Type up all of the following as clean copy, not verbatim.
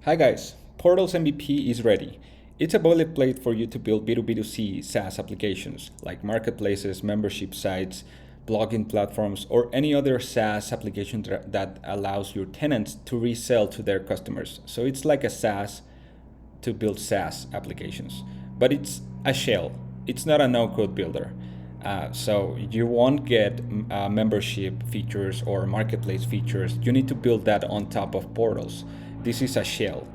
Hi guys, Portals MVP is ready. It's a boilerplate for you to build B2B2C SaaS applications like marketplaces, membership sites, blogging platforms, or any other SaaS application that allows your tenants to resell to their customers. So it's like a SaaS to build SaaS applications, but it's a shell. It's not a no-code builder. So you won't get membership features or marketplace features. You need to build that on top of Portals. This is a shell.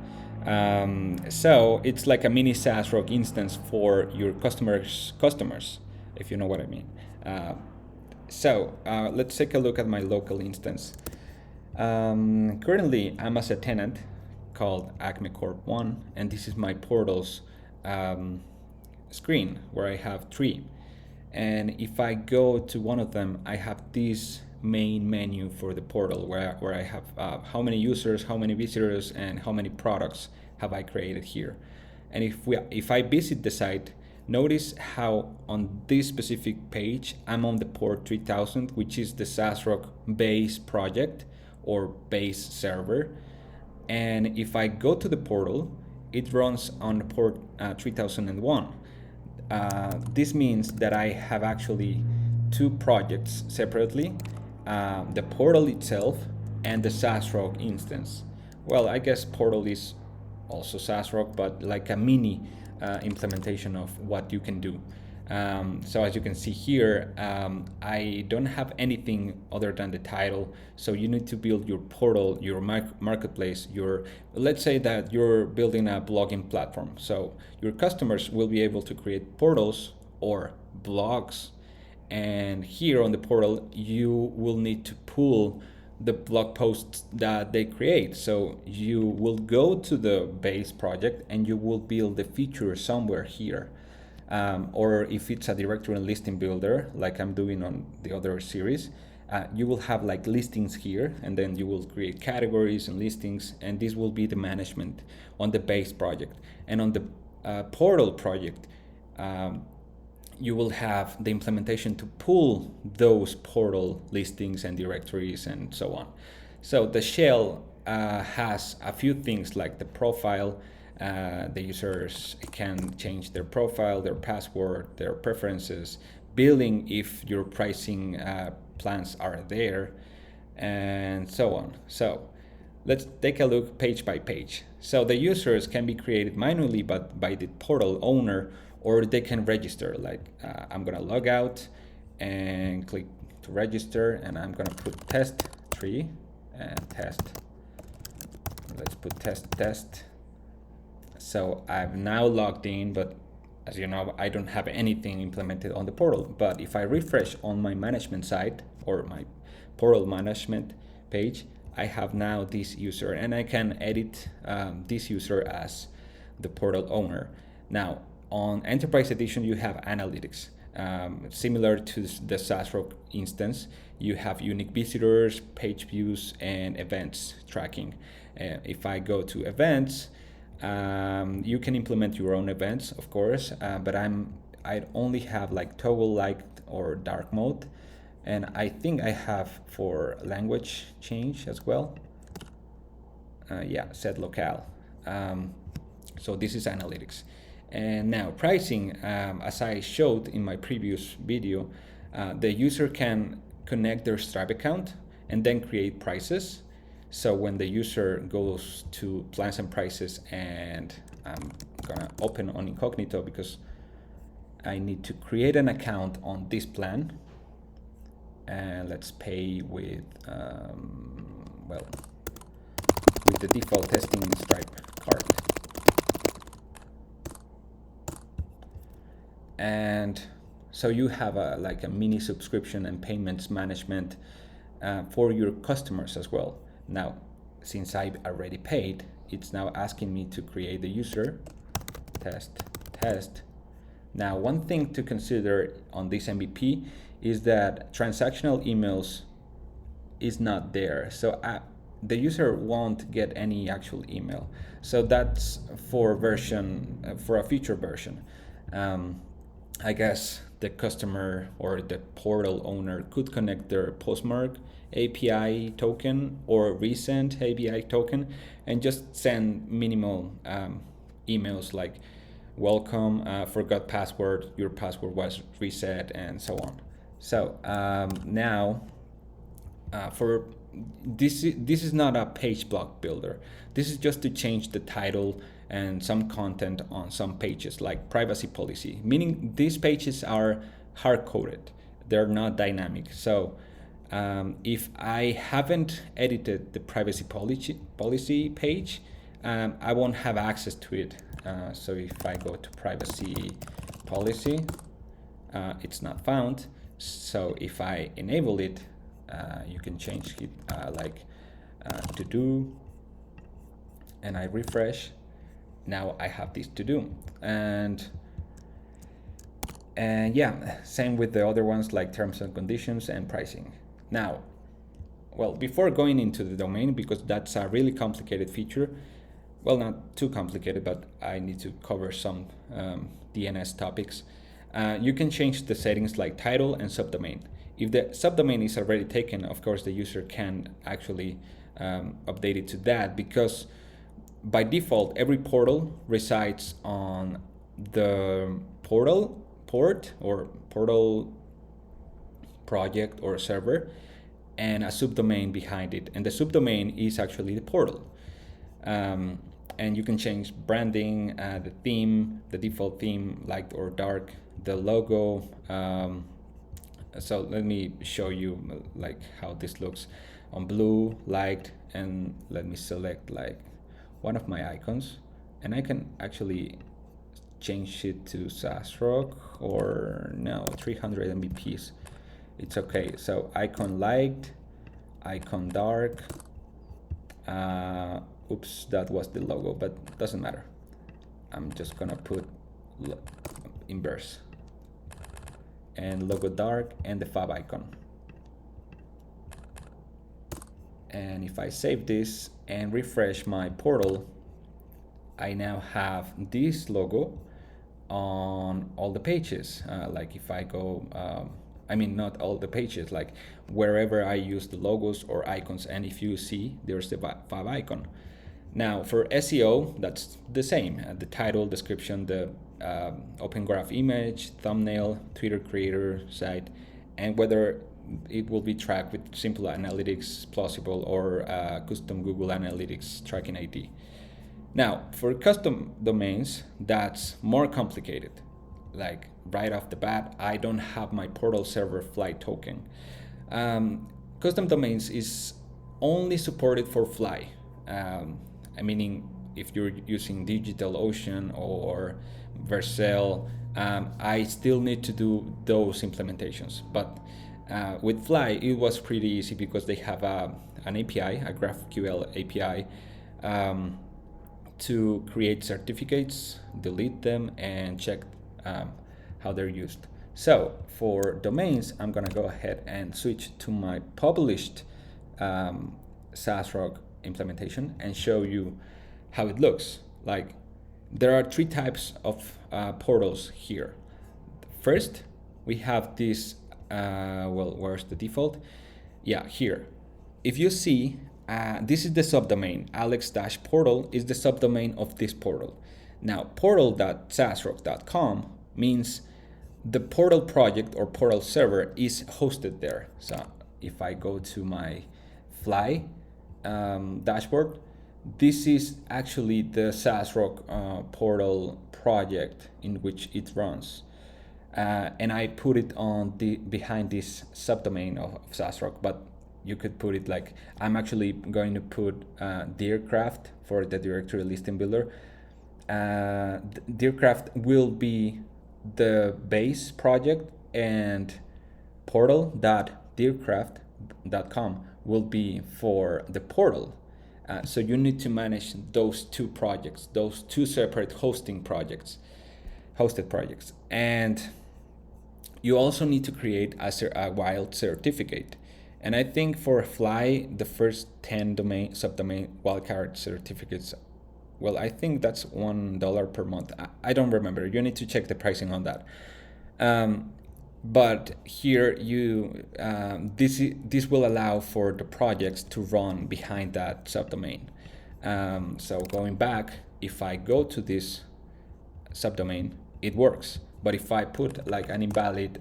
So it's like a mini SaasRock instance for your customers, if you know what I mean. Let's take a look at my local instance. Currently, I'm as a tenant called Acme Corp 1, and this is my Portals screen where I have three. And if I go to one of them, I have this main menu for the portal where I have how many users, how many visitors, and how many products have I created here. And if I visit the site, notice how on this specific page, I'm on the port 3000, which is the SaasRock base project or base server. And if I go to the portal, it runs on the port 3001. This means that I have actually two projects separately, the portal itself and the SaasRock instance. Well, I guess portal is also SaasRock, but like a mini implementation of what you can do. So as you can see here, I don't have anything other than the title. So you need to build your portal, your marketplace, let's say that you're building a blogging platform. So your customers will be able to create portals or blogs. And here on the portal, you will need to pull the blog posts that they create. So you will go to the base project and you will build the feature somewhere here. Or if it's a directory and listing builder, like I'm doing on the other series, you will have like listings here, and then you will create categories and listings, and this will be the management on the base project. And on the portal project, you will have the implementation to pull those portal listings and directories and so on. So the shell has a few things like the profile. The users can change their profile, their password, their preferences, billing if your pricing plans are there, and so on. So let's take a look page by page. So the users can be created manually but by the portal owner, or they can register. Like I'm gonna log out and click to register, and I'm gonna put test 3 and test. Let's put test. So I've now logged in, but as you know, I don't have anything implemented on the portal. But if I refresh on my management site or my portal management page, I have now this user, and I can edit this user as the portal owner. Now, on Enterprise Edition, you have analytics. Similar to the SaasRock instance, you have unique visitors, page views, and events tracking. If I go to events, you can implement your own events, of course, but I only have like toggle light or dark mode, and I think I have for language change as well. Set locale. So this is analytics. And now pricing, as I showed in my previous video, the user can connect their Stripe account and then create prices. So when the user goes to plans and prices, and I'm gonna open on incognito because I need to create an account on this plan, and let's pay with with the default testing Stripe card. And so you have like a mini subscription and payments management for your customers as well. Now, since I've already paid, it's now asking me to create the user, test. Now, one thing to consider on this MVP is that transactional emails is not there. So the user won't get any actual email. So that's for a future version. I guess the customer or the portal owner could connect their postmark API token or recent API token, and just send minimal emails like welcome, forgot password, your password was reset, and so on. So now for this is not a page block builder. This is just to change the title and some content on some pages, like privacy policy, meaning these pages are hard coded, they're not dynamic. So if I haven't edited the privacy policy page, I won't have access to it. So if I go to privacy policy, it's not found. So if I enable it, you can change it like to do, and I refresh. Now I have this to do, and yeah, same with the other ones like terms and conditions and pricing. Now, well, before going into the domain, because that's a really complicated feature, well, not too complicated, but I need to cover some DNS topics. You can change the settings like title and subdomain. If the subdomain is already taken, of course, the user can actually update it to that, because by default, every portal resides on the portal port or portal project or server, and a subdomain behind it. And the subdomain is actually the portal. And you can change branding, the theme, the default theme, light or dark, the logo. So let me show you like how this looks on blue, light, and let me select like one of my icons, and I can actually change it to SaasRock or no, 300 MBPs. It's okay. So icon light, icon dark. Oops, that was the logo, but doesn't matter. I'm just gonna put inverse and logo dark and the fab icon. And if I save this and refresh my portal, I now have this logo on all the pages. Like if I go, I mean, not all the pages, like wherever I use the logos or icons, and if you see, there's the fab icon. Now for SEO, that's the same. The title, description, the open graph image, thumbnail, Twitter creator site, and whether it will be tracked with simple analytics, plausible, or custom Google Analytics tracking ID. Now, for custom domains, that's more complicated. Like right off the bat, I don't have my portal server flight token. Custom domains is only supported for fly. Meaning if you're using DigitalOcean or Vercel, I still need to do those implementations. But with Fly, it was pretty easy because they have an API, a GraphQL API, to create certificates, delete them, and check how they're used. So for domains, I'm gonna go ahead and switch to my published SaasRock implementation and show you how it looks. Like there are three types of portals here. First, we have this, well, where's the default? Yeah, here. If you see, this is the subdomain. alex-portal is the subdomain of this portal. Now, portal.saasrock.com means the portal project or portal server is hosted there. So if I go to my Fly dashboard, this is actually the SaasRock portal project in which it runs. And I put it on the behind this subdomain of SaasRock, but you could put it like, I'm actually going to put Deercraft for the directory listing builder. Deercraft will be the base project, and portal.deercraft.com will be for the portal. So you need to manage those two projects, those two separate hosted projects. And you also need to create a wild certificate. And I think for Fly, the first 10 subdomain wildcard certificates, well, I think that's $1 per month. I don't remember. You need to check the pricing on that. But here this will allow for the projects to run behind that subdomain. So going back, if I go to this subdomain, it works. But if I put like an invalid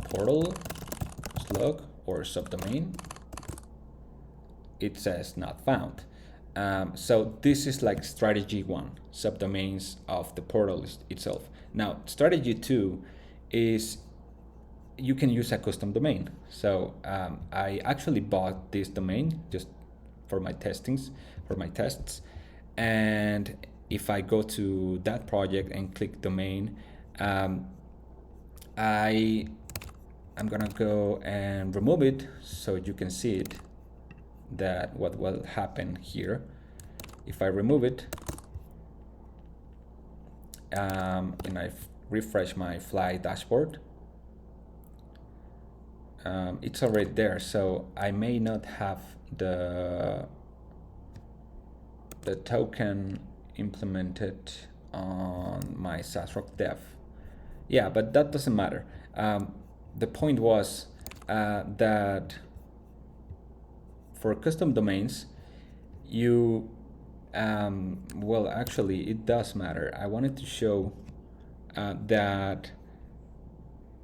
portal slug or subdomain, it says not found. So this is like strategy 1, subdomains of the portal itself. Now strategy 2 is you can use a custom domain. So I actually bought this domain just for my tests. And if I go to that project and click domain, I'm gonna go and remove it so you can see it, that what will happen here. If I remove it and I refresh my Fly dashboard, it's already there. So I may not have the token implemented on my SaasRock dev. Yeah, but that doesn't matter. The point was that for custom domains, you well, actually it does matter. I wanted to show that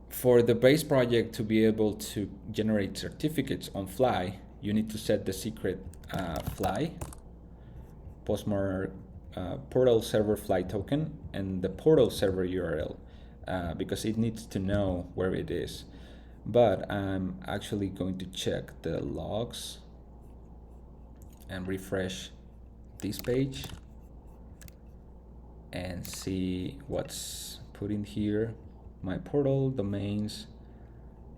for the base project to be able to generate certificates on Fly, you need to set the secret Fly postmark portal server Fly token and the portal server URL, because it needs to know where it is. But I'm actually going to check the logs and refresh this page and see what's put in here. My portal domains,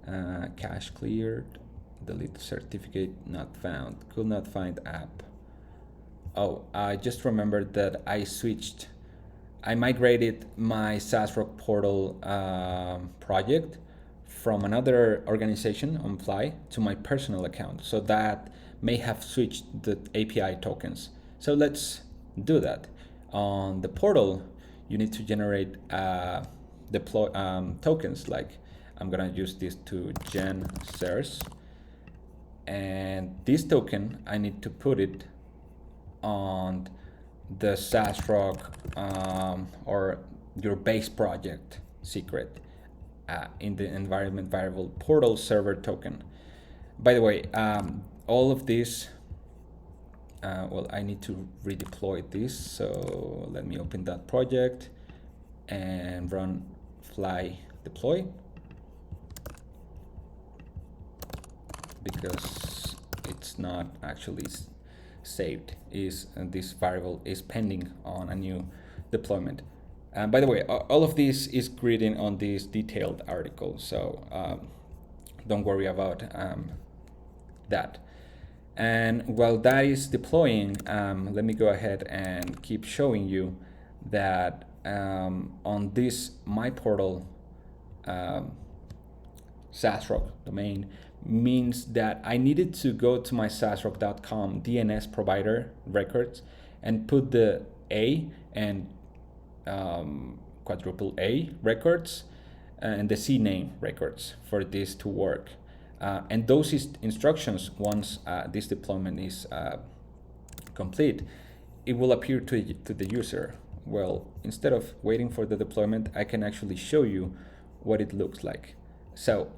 cache cleared, delete certificate not found, could not find app. Oh, I just remembered that I migrated my SaasRock portal project from another organization on Fly to my personal account. So that may have switched the API tokens. So let's do that. On the portal, you need to generate deploy tokens. Like I'm gonna use this to gen SARS, and this token I need to put it on the SaasRock or your base project secret in the environment variable portal server token. By the way, all of this, well, I need to redeploy this. So let me open that project and run Fly deploy, because it's not actually saved. This variable is pending on a new deployment. By the way, all of this is written on this detailed article, so don't worry about that. And while that is deploying, let me go ahead and keep showing you that on this my portal SaasRock domain means that I needed to go to my SaasRock.com DNS provider records and put the A and quadruple A records and the CNAME records for this to work. And those instructions, once this deployment is complete, it will appear to the user. Well, instead of waiting for the deployment, I can actually show you what it looks like. So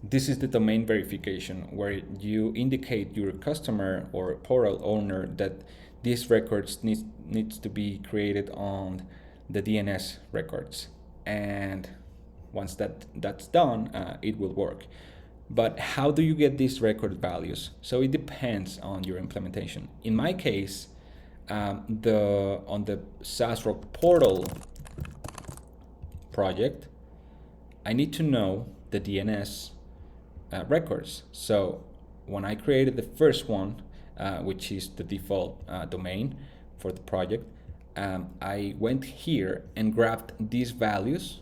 this is the domain verification, where you indicate your customer or portal owner that these records needs to be created on the DNS records. And once that's done, it will work. But how do you get these record values? So it depends on your implementation. In my case, on the SaasRock portal project, I need to know the DNS records. So when I created the first one, which is the default domain for the project, I went here and grabbed these values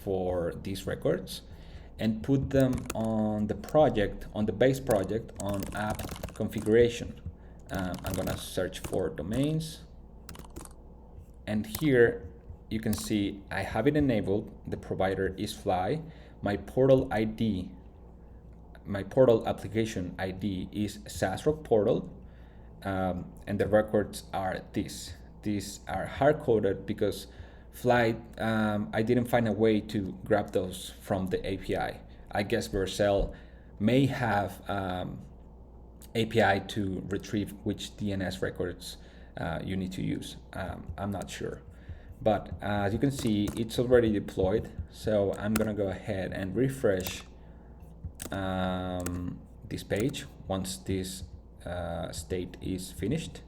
for these records and put them on the project, on the base project, on app configuration. I'm gonna search for domains And here you can see I have it enabled. The provider is Fly. My portal ID, my portal application ID is SaasRock portal. And the records are these. These are hard-coded because Fly, I didn't find a way to grab those from the API. I guess Vercel may have API to retrieve which DNS records you need to use. I'm not sure. But as you can see, it's already deployed. So I'm gonna go ahead and refresh this page once this state is finished.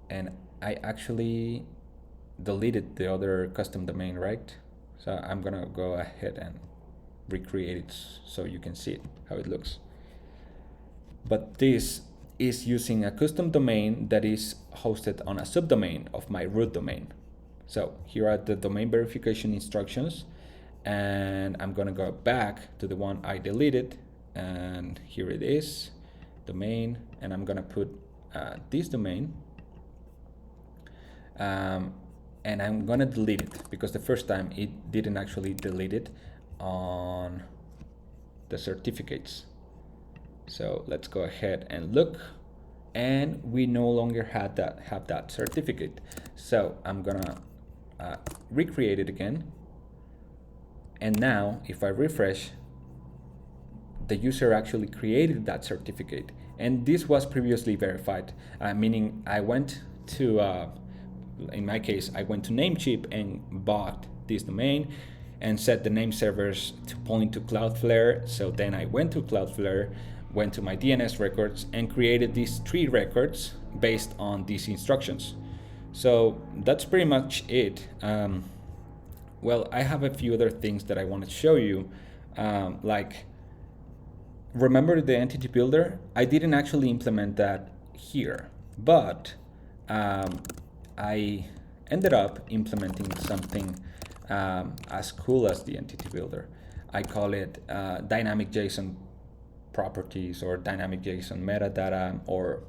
And I actually deleted the other custom domain, right? So I'm gonna go ahead and recreate it so you can see it, how it looks. But this is using a custom domain that is hosted on a subdomain of my root domain. So here are the domain verification instructions, and I'm gonna go back to the one I deleted, and here it is, domain, and I'm gonna put this domain, and I'm gonna delete it because the first time it didn't actually delete it on the certificates. So let's go ahead and look, and we no longer have that certificate. So I'm gonna recreate it again, and now if I refresh, the user actually created that certificate, and this was previously verified, meaning I went to in my case, I went to Namecheap and bought this domain and set the name servers to point to Cloudflare. So then I went to Cloudflare, went to my DNS records, and created these 3 records based on these instructions. So that's pretty much it. Well, I have a few other things that I want to show you. Like, remember the entity builder? I didn't actually implement that here, but I ended up implementing something as cool as the entity builder. I call it dynamic JSON properties, or dynamic JSON metadata, or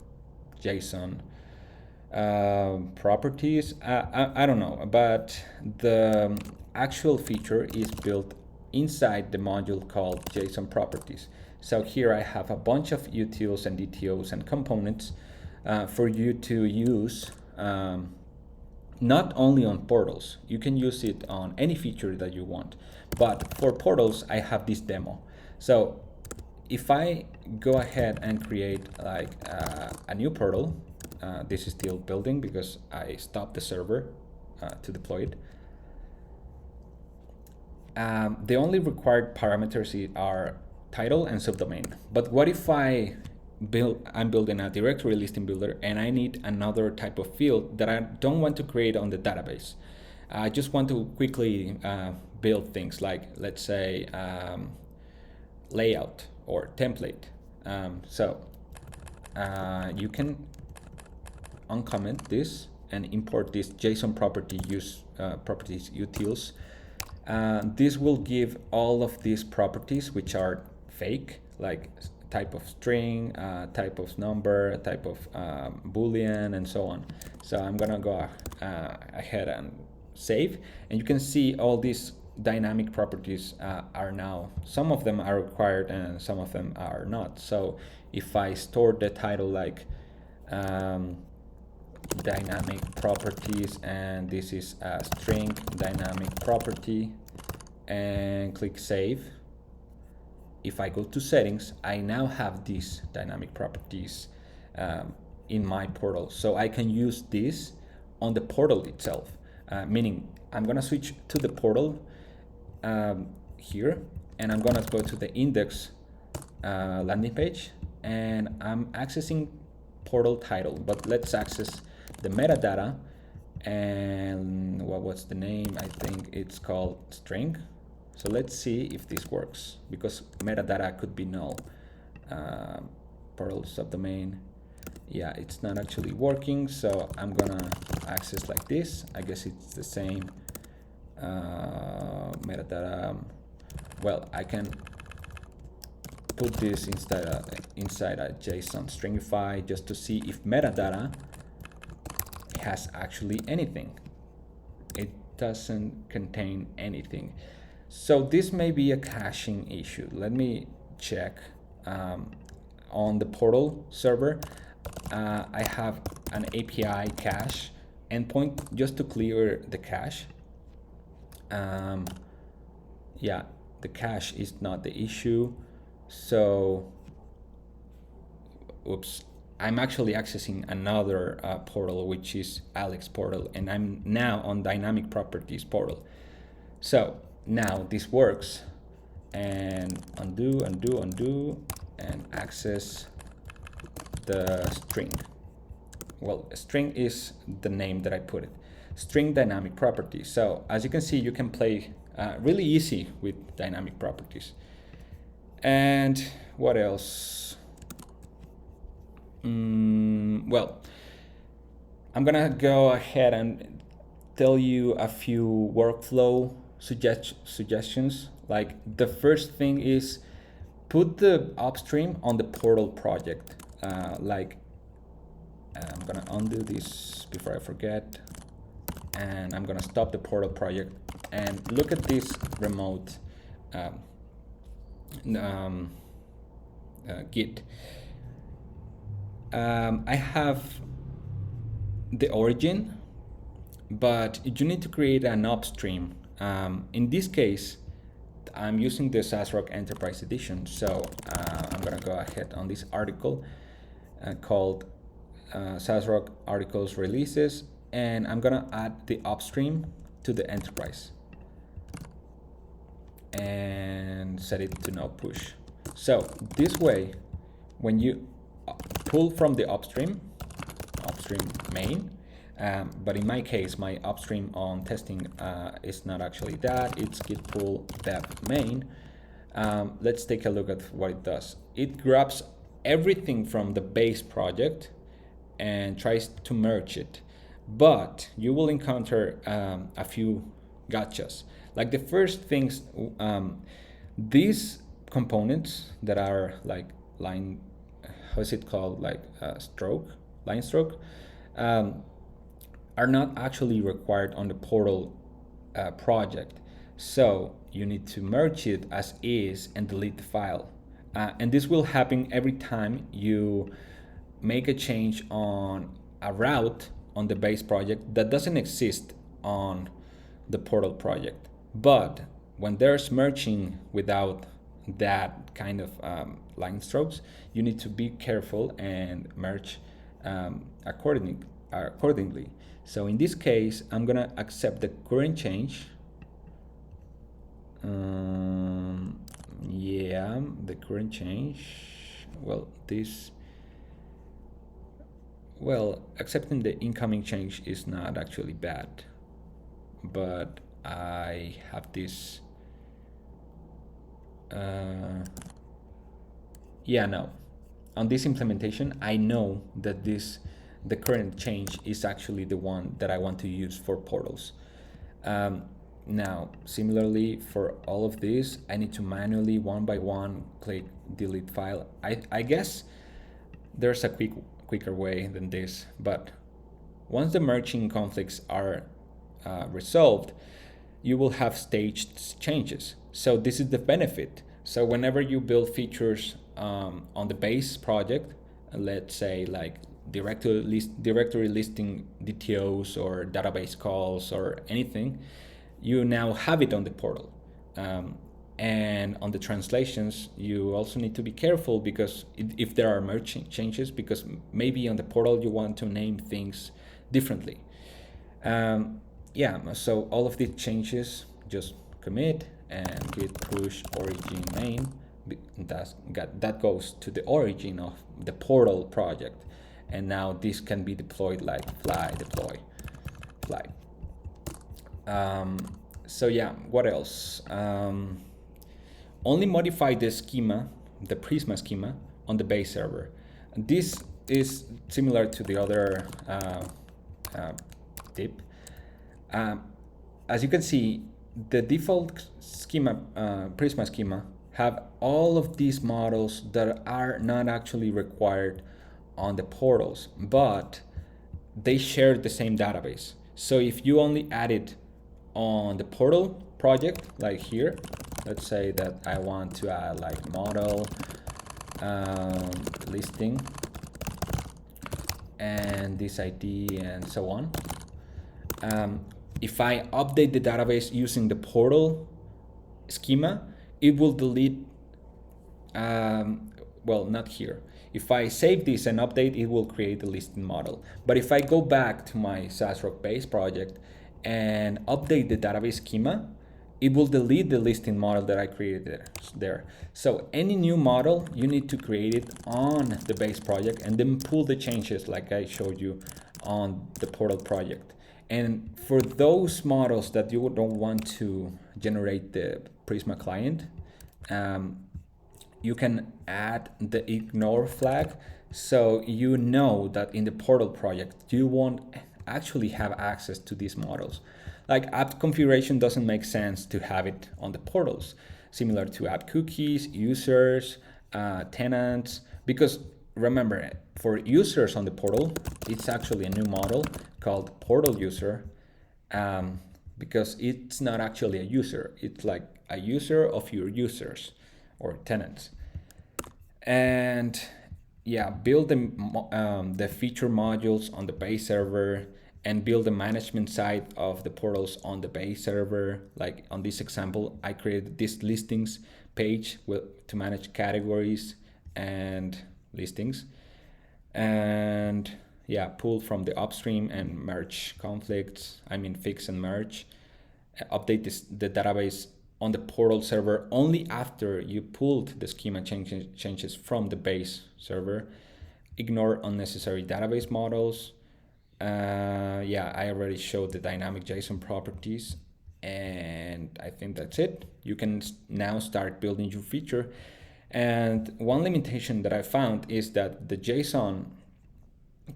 JSON properties. I don't know, but the actual feature is built inside the module called JSON properties. So here I have a bunch of utils and DTOs and components for you to use. Not only on portals, you can use it on any feature that you want, but for portals I have this demo. So if I go ahead and create like a new portal, this is still building because I stopped the server to deploy it. The only required parameters are title and subdomain. But what if I'm building a directory listing builder and I need another type of field that I don't want to create on the database? I just want to quickly build things like, let's say, layout or template. So you can uncomment this and import this JSON property properties utils. This will give all of these properties, which are fake, like type of string, type of number, type of boolean, and so on. So I'm gonna go ahead and save, and you can see all these dynamic properties are now, some of them are required and some of them are not. So if I store the title like dynamic properties, and this is a string dynamic property, and click save, if I go to settings, I now have these dynamic properties in my portal. So I can use this on the portal itself, meaning I'm gonna switch to the portal here, and I'm gonna go to the index landing page, and I'm accessing portal title, but let's access the metadata. And what's the name? I think it's called string. So let's see if this works, because metadata could be null. Portal subdomain, yeah, it's not actually working. So I'm gonna access like this. I guess it's the same metadata. Well, I can put this inside a JSON stringify just to see if metadata has actually anything. It doesn't contain anything. So this may be a caching issue. Let me check. On the portal server, I have an API cache endpoint just to clear the cache. Yeah, the cache is not the issue. So, oops, I'm actually accessing another portal, which is Alex portal, and I'm now on dynamic properties portal. So now this works, and undo, and access the string. Well, string is the name that I put it. String dynamic property. So as you can see, you can play really easy with dynamic properties. And what else? Well, I'm gonna go ahead and tell you a few workflow suggestions. Like the first thing is put the upstream on the portal project. I'm gonna undo this before I forget, and I'm gonna stop the portal project and look at this remote Git. I have the origin, but you need to create an upstream. In this case, I'm using the SaasRock Enterprise Edition, so I'm gonna go ahead on this article called SaasRock Articles Releases, and I'm gonna add the upstream to the enterprise and set it to no push. So this way, when you pull from the upstream main, but in my case, my upstream on testing is not actually that, it's git pull dev main. Let's take a look at what it does. It grabs everything from the base project and tries to merge it. But you will encounter a few gotchas. Like the first things, these components that are like line, how is it called, like line stroke, are not actually required on the portal project. So you need to merge it as is and delete the file. And this will happen every time you make a change on a route on the base project that doesn't exist on the portal project. But when there's merging without that kind of line strokes, you need to be careful and merge accordingly. So in this case, I'm gonna accept the current change. Yeah, the current change. Well, accepting the incoming change is not actually bad, but I have this. Yeah, no. On this implementation, I know that the current change is actually the one that I want to use for portals. Now, similarly, for all of this, I need to manually, one by one, click delete file. I guess there's a quicker way than this, but once the merging conflicts are resolved, you will have staged changes. So this is the benefit. So whenever you build features on the base project, let's say like directory listing DTOs or database calls or anything, you now have it on the portal. And on the translations, you also need to be careful because if there are merging changes, because maybe on the portal you want to name things differently. Yeah, so all of these changes, just commit and git push origin main. That goes to the origin of the portal project. And now this can be deployed like fly. So yeah, what else? Only modify the schema, the Prisma schema, on the base server. This is similar to the other tip. As you can see, the default schema, Prisma schema, have all of these models that are not actually required on the portals, but they share the same database. So if you only add it on the portal project, like here, let's say that I want to add like model listing and this ID and so on. If I update the database using the portal schema, it will delete, well, not here. If I save this and update, it will create the listing model. But if I go back to my SaasRock base project and update the database schema, it will delete the listing model that I created there. So any new model, you need to create it on the base project and then pull the changes like I showed you on the portal project. And for those models that you don't want to generate the Prisma client, you can add the ignore flag, so you know that in the portal project you won't actually have access to these models. Like app configuration doesn't make sense to have it on the portals, similar to app cookies, users, tenants, because remember, for users on the portal, it's actually a new model called portal user, because it's not actually a user, it's like a user of your users or tenants. And yeah, build the feature modules on the base server and build the management side of the portals on the base server. Like on this example, I created this listings page to manage categories and listings. And yeah, pull from the upstream and merge conflicts. I mean, fix and merge. Update the database on the portal server only after you pulled the schema changes from the base server. Ignore unnecessary database models. Yeah, I already showed the dynamic JSON properties, and I think that's it. You can now start building your feature. And one limitation that I found is that the JSON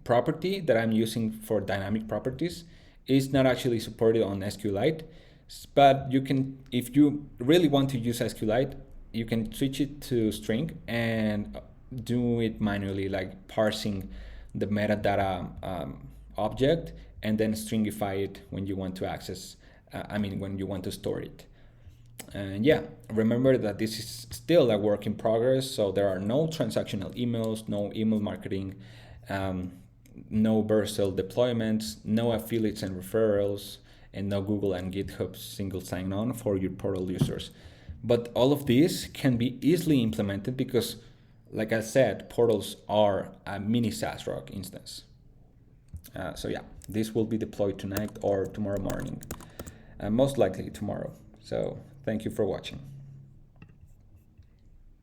property that I'm using for dynamic properties is not actually supported on SQLite. But you can, if you really want to use SQLite, you can switch it to string and do it manually, like parsing the metadata object and then stringify it when you want to access, when you want to store it. And yeah, remember that this is still a work in progress, so there are no transactional emails, no email marketing, no Vercel deployments, no affiliates and referrals, and no Google and GitHub single sign-on for your portal users. But all of these can be easily implemented because, like I said, portals are a mini SaasRock instance. So yeah, this will be deployed tonight or tomorrow morning, most likely tomorrow. So thank you for watching.